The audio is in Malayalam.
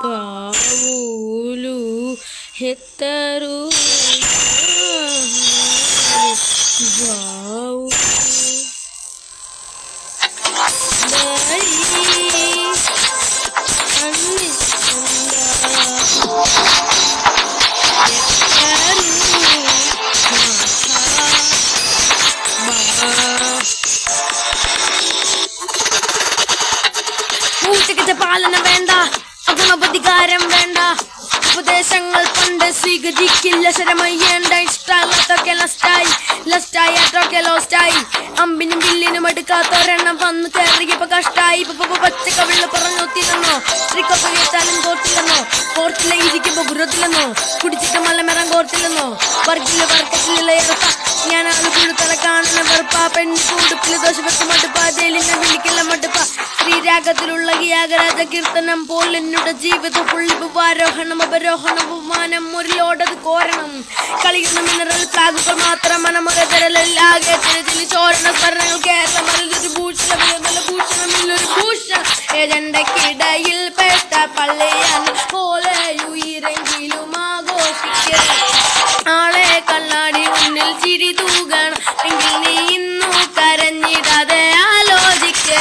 పావులు హెత్తరు బావు అన్ని പൂച്ചയ്ക്ക് പാലന വേണ്ട അഗുണപതികാരം വേണ്ട ഉപദേശങ്ങൾ പണ്ട് സ്വീകരിക്കില്ല ശരമയ്യേണ്ട ഇഷ്ടമല്ലാത്തൊക്കെ ലസ്റ്റായി ലോസ്റ്റായി അമ്പിനും വില്ലിനും എടുക്കാത്തൊരെണ്ണം വന്ന് കയറിയപ്പോ കഷ്ടായി പച്ചക്കവിള്ള പറഞ്ഞൊത്തില്ലെന്നോ ശ്രീക്കൊപ്പകേറ്റാലും കോർത്തില്ല ഇരിക്കുമ്പോ ഗുരത്തില്ലെന്നോ കുടിച്ചിട്ട് മലമരം കോർത്തില്ലെന്നോ വർക്കത്തിലുള്ള ഇറപ്പ ഞാൻ ആള് കൂടുതല കാണുന്ന വെറുപ്പ പെണ്ണ് കൂടുപ്പില് ദോഷപ്പെട്ട് മടുപ്പ ജയിലിനെ വിളിക്കില്ല മടുപ്പ ശ്രീരാഗത്തിലുള്ള യാഗരാജ കീർത്തനം പോലെ എന്നുടെ ജീവിത പുള്ളിപ്പ് ആരോഹണം അവരോഹണം ബഹുമാനം ഒരു ലോടത് കോരണം കളിക്കുന്ന മിനറൽ ഫ്ലാഗുകൾ മാത്രം മനമകതരലാകെ ചോരണ സ്വർണ്ണങ്ങൾ കേരളം നല്ലൊരു ഭൂഷണമില്ലൊരു ഭൂഷണം ഏജണ്ടക്കിടയിൽ പെട്ട പള്ളിയാണ് പോലെ ഉയരെങ്കിലും ആഘോഷിക്കുക ആളെ കണ്ണാടി മുന്നിൽ ചിരി തൂകണം എങ്കിൽ നീ ഇന്നു കരഞ്ഞിടാതെ ആലോചിക്ക്